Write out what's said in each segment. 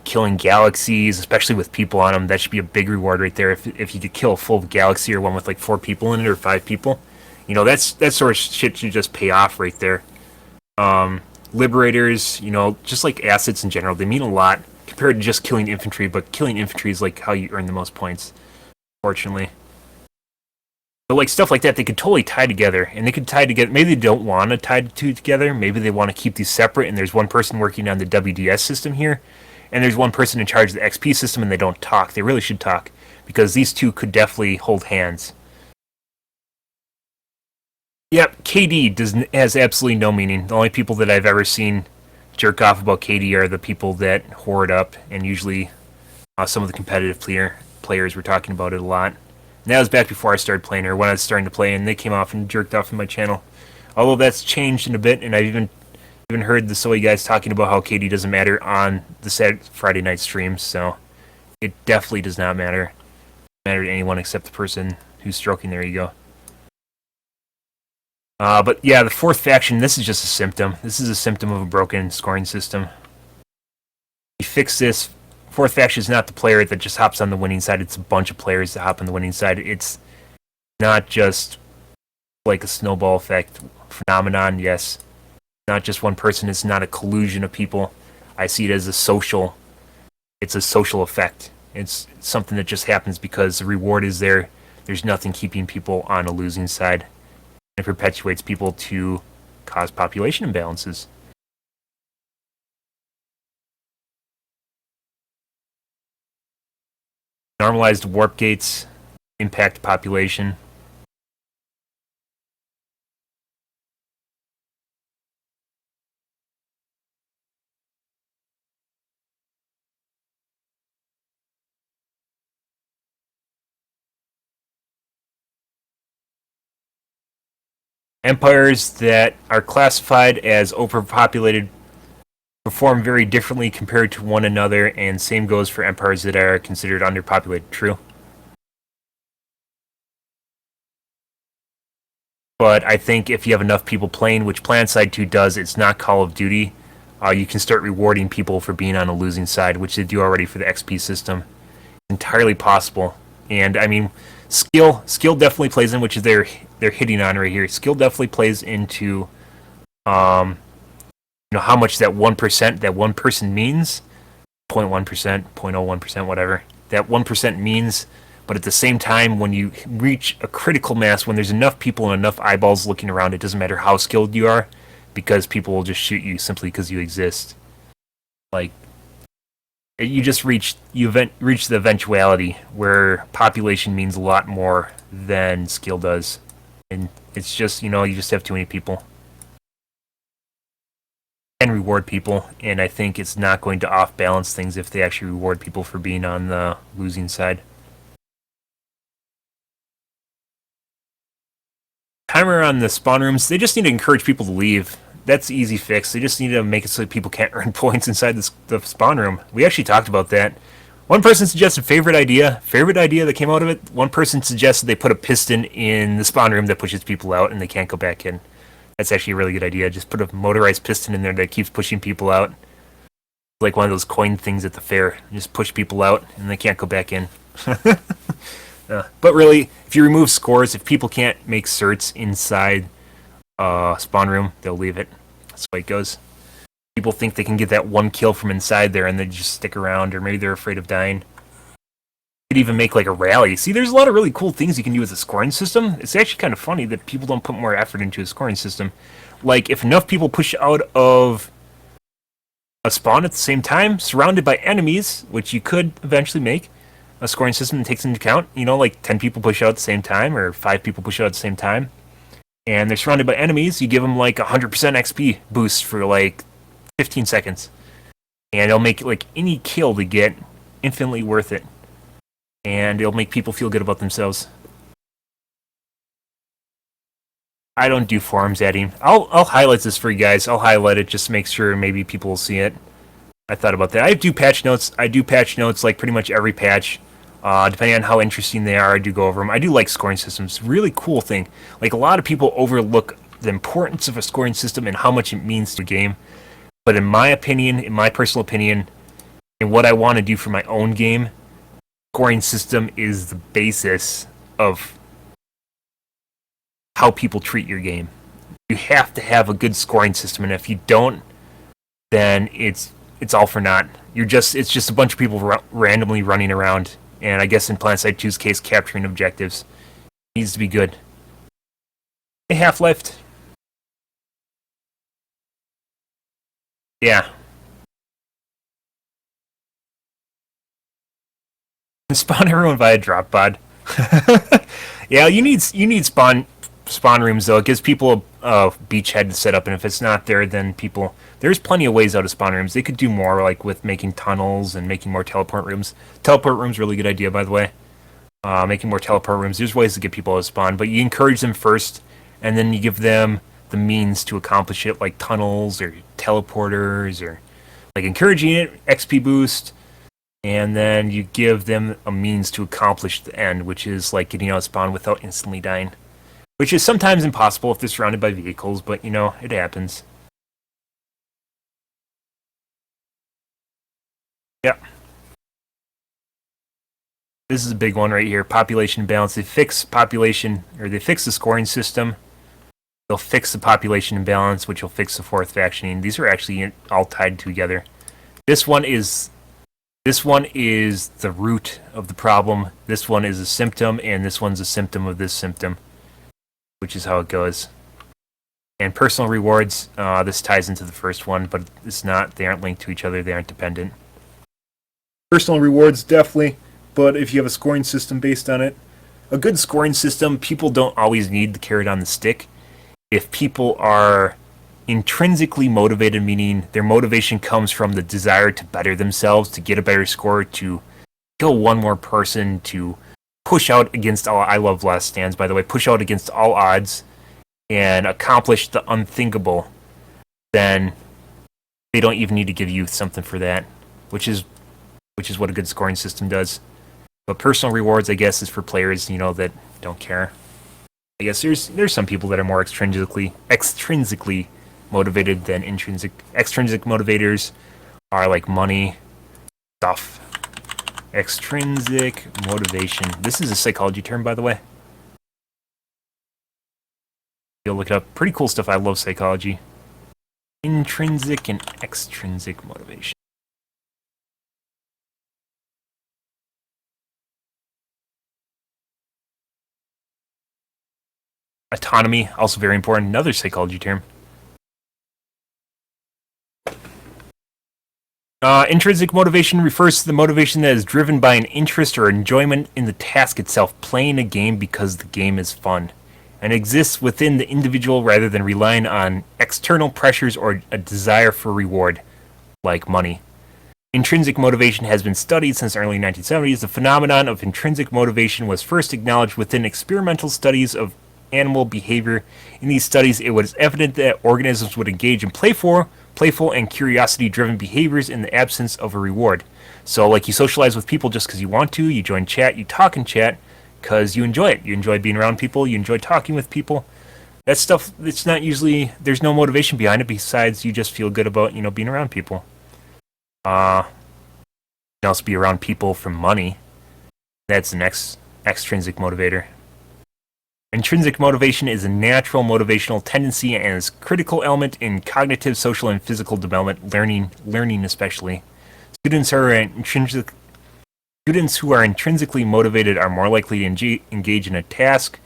killing galaxies, especially with people on them. That should be a big reward right there. If you could kill a full galaxy or one with like 4 people in it or 5 people, you know, that sort of shit should just pay off right there. Liberators, you know, just like assets in general, they mean a lot compared to just killing infantry, but killing infantry is like how you earn the most points, fortunately. But like stuff like that, they could totally tie together, and they could tie together. Maybe they don't want to tie the two together. Maybe they want to keep these separate, and there's one person working on the WDS system here, and there's one person in charge of the XP system, and they don't talk. They really should talk, because these two could definitely hold hands. Yep, KD has absolutely no meaning. The only people that I've ever seen jerk off about KD are the people that hoard up, and usually some of the competitive players were talking about it a lot. And that was back before I started playing, or when I was starting to play, and they came off and jerked off in my channel. Although that's changed in a bit, and I've even heard the silly guys talking about how KD doesn't matter on the Friday night streams, so it definitely does not matter to anyone except the person who's stroking their ego. But yeah, the fourth faction, this is just a symptom. This is a symptom of a broken scoring system. You fix this. Fourth faction is not the player that just hops on the winning side. It's a bunch of players that hop on the winning side. It's not just like a snowball effect phenomenon, yes. Not just one person. It's not a collusion of people. I see it as it's a social effect. It's something that just happens because the reward is there. There's nothing keeping people on a losing side. It perpetuates people to cause population imbalances. Normalized warp gates impact population. Empires that are classified as overpopulated perform very differently compared to one another, and same goes for empires that are considered underpopulated. True. But I think if you have enough people playing, which PlanetSide 2 does, it's not Call of Duty, you can start rewarding people for being on a losing side, which they do already for the XP system. It's entirely possible. And I mean, skill definitely plays in, which is they're hitting on right here. Skill definitely plays into you know, how much that 1%, that one person means, 0.1%, 0.01%, whatever, that 1% means. But at the same time, when you reach a critical mass, when there's enough people and enough eyeballs looking around, it doesn't matter how skilled you are, because people will just shoot you simply because you exist. Like, you just reach the eventuality where population means a lot more than skill does. And it's just, you know, you just have too many people. And reward people, and I think it's not going to off-balance things if they actually reward people for being on the losing side. Timer on the spawn rooms, they just need to encourage people to leave. That's the easy fix. They just need to make it so that people can't earn points inside the spawn room. We actually talked about that. One person suggested favorite idea that came out of it. One person suggested they put a piston in the spawn room that pushes people out and they can't go back in. That's actually a really good idea. Just put a motorized piston in there that keeps pushing people out. Like one of those coin things at the fair. Just push people out and they can't go back in. But really, if you remove scores, if people can't make certs inside spawn room, they'll leave it. That's the way it goes. People think they can get that one kill from inside there and they just stick around, or maybe they're afraid of dying. You could even make like a rally. See, there's a lot of really cool things you can do with a scoring system. It's actually kind of funny that people don't put more effort into a scoring system. Like, if enough people push out of a spawn at the same time, surrounded by enemies, which you could eventually make a scoring system that takes into account, you know, like 10 people push out at the same time, or 5 people push out at the same time, and they're surrounded by enemies, you give them like 100% XP boost for like 15 seconds. And it'll make like any kill to get infinitely worth it. And it'll make people feel good about themselves. I don't do forums adding. I'll highlight this for you guys. I'll highlight it just to make sure maybe people will see it. I thought about that. I do patch notes. I do patch notes like pretty much every patch. Depending on how interesting they are, I do go over them. I do like scoring systems. Really cool thing. Like, a lot of people overlook the importance of a scoring system and how much it means to a game. But in my opinion, in my personal opinion, And what I want to do for my own game, scoring system is the basis of how people treat your game. You have to have a good scoring system, and if you don't, then it's all for naught. It's just a bunch of people randomly running around, and I guess in PlanetSide 2's case, capturing objectives. It needs to be good. Hey, Half-Life. Yeah. Spawn everyone via drop pod. Yeah, you need spawn rooms though. It gives people a beachhead to set up, and if it's not there, then there's plenty of ways out of spawn rooms. They could do more, like with making tunnels and making more teleport rooms. Teleport rooms, really good idea, by the way. Making more teleport rooms. There's ways to get people out of spawn, but you encourage them first, and then you give them the means to accomplish it, like tunnels or teleporters, or like encouraging it, XP boost. And then you give them a means to accomplish the end, which is like getting out of spawn without instantly dying. Which is sometimes impossible if they're surrounded by vehicles, but it happens. Yeah. This is a big one right here. Population balance. They fix the scoring system. They'll fix the population imbalance, which will fix the fourth factioning. These are actually all tied together. This one is the root of the problem. This one is a symptom, and this one's a symptom of this symptom, which is how it goes. And personal rewards, this ties into the first one, but it's not. They aren't linked to each other. They aren't dependent. Personal rewards, definitely, but if you have a scoring system based on it, a good scoring system, people don't always need the carrot on the stick. If people are intrinsically motivated, meaning their motivation comes from the desire to better themselves, to get a better score, to kill one more person, to push out against all, I love last stands, by the way, push out against all odds and accomplish the unthinkable, then they don't even need to give you something for that, which is what a good scoring system does. But personal rewards, I guess, is for players, that don't care. I guess there's some people that are more extrinsically motivated than intrinsic. Extrinsic motivators are like money, stuff. Extrinsic motivation. This is a psychology term, by the way. You'll look it up. Pretty cool stuff. I love psychology. Intrinsic and extrinsic motivation. Autonomy, also very important. Another psychology term. Intrinsic motivation refers to the motivation that is driven by an interest or enjoyment in the task itself, playing a game because the game is fun, and exists within the individual rather than relying on external pressures or a desire for reward, like money. Intrinsic motivation has been studied since the early 1970s. The phenomenon of intrinsic motivation was first acknowledged within experimental studies of animal behavior. In these studies, it was evident that organisms would engage in playful and curiosity-driven behaviors in the absence of a reward. So, like, you socialize with people just because you want to, you join chat, you talk in chat because you enjoy it. You enjoy being around people, you enjoy talking with people. That stuff, it's not usually, there's no motivation behind it besides you just feel good about, being around people. You can also be around people for money. That's the next extrinsic motivator. Intrinsic motivation is a natural motivational tendency and is a critical element in cognitive, social, and physical development, learning especially. Students who are intrinsically motivated are more likely to engage in a task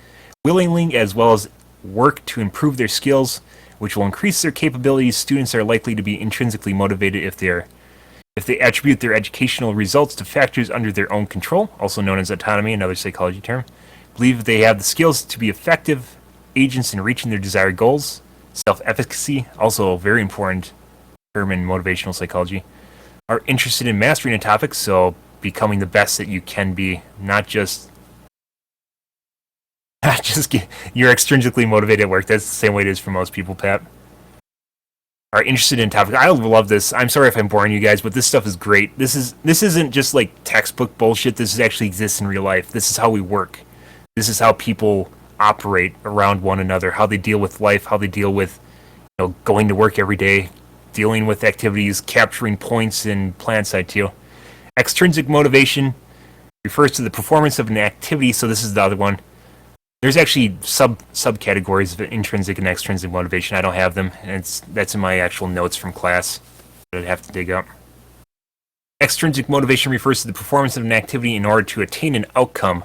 willingly, as well as work to improve their skills, which will increase their capabilities. Students are likely to be intrinsically motivated if they attribute their educational results to factors under their own control, also known as autonomy, another psychology term. Believe they have the skills to be effective agents in reaching their desired goals. Self-efficacy, also a very important term in motivational psychology. Are interested in mastering a topic, so becoming the best that you can be, not just you're extrinsically motivated at work. That's the same way it is for most people, Pat. Are interested in topic. I love this. I'm sorry if I'm boring you guys, but this stuff is great. This isn't just like textbook bullshit. This actually exists in real life. This is how we work. This is how people operate around one another, how they deal with life, how they deal with going to work every day, dealing with activities, capturing points in PlanetSide 2. Extrinsic motivation refers to the performance of an activity. So this is the other one. There's actually subcategories of intrinsic and extrinsic motivation. I don't have them, and that's in my actual notes from class that I'd have to dig up. Extrinsic motivation refers to the performance of an activity in order to attain an outcome.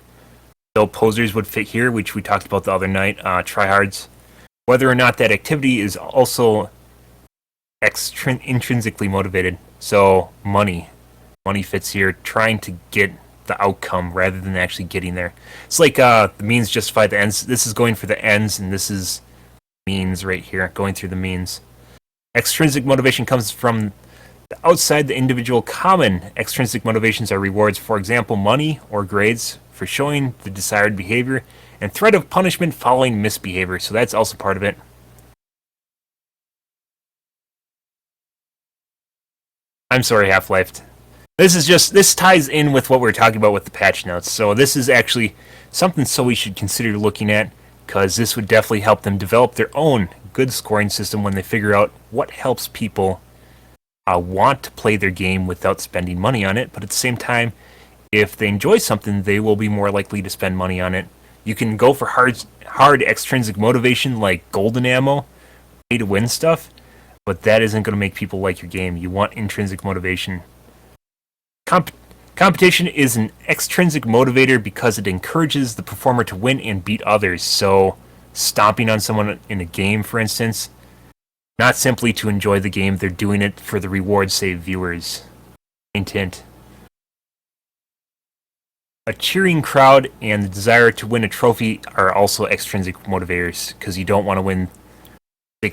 So posers would fit here, which we talked about the other night, tryhards. Whether or not that activity is also intrinsically motivated. So money fits here, trying to get the outcome rather than actually getting there. It's like the means justify the ends. This is going for the ends, and this is means right here, going through the means. Extrinsic motivation comes from outside the individual. Common extrinsic motivations are rewards, for example, money or grades for showing the desired behavior, and threat of punishment following misbehavior. So that's also part of it. I'm sorry, Half-Life. This ties in with what we were talking about with the patch notes. So this is actually something we should consider looking at, because this would definitely help them develop their own good scoring system when they figure out what helps people want to play their game without spending money on it. But at the same time, if they enjoy something, they will be more likely to spend money on it. You can go for hard extrinsic motivation like golden ammo, pay to win stuff, but that isn't going to make people like your game. You want intrinsic motivation. Competition is an extrinsic motivator because it encourages the performer to win and beat others. So, stomping on someone in a game, for instance, not simply to enjoy the game, they're doing it for the reward, save viewers. Intent. A cheering crowd and the desire to win a trophy are also extrinsic motivators, because you don't want to win.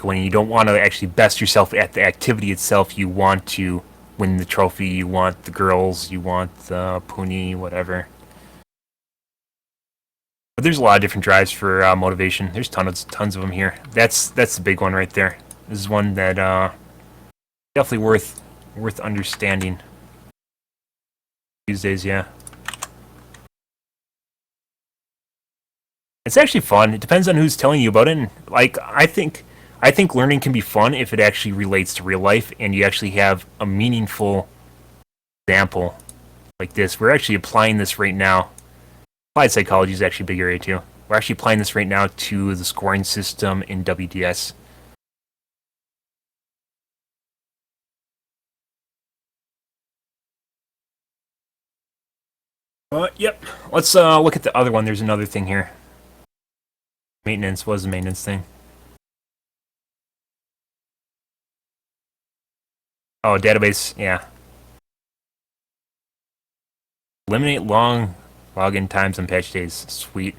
When you don't want to actually best yourself at the activity itself, you want to win the trophy, you want the girls, you want the pony, whatever. But there's a lot of different drives for motivation. There's tons of them here. That's the big one right there. This is one that definitely worth understanding these days. Yeah, it's actually fun. It depends on who's telling you about it. And, like, I think learning can be fun if it actually relates to real life and you actually have a meaningful example like this. We're actually applying this right now. Applied psychology is actually a big area too. We're actually applying this right now to the scoring system in WDS. Yep. Let's look at the other one. There's another thing here. Maintenance. What was the maintenance thing? Oh, database. Yeah. Eliminate long login times on patch days. Sweet.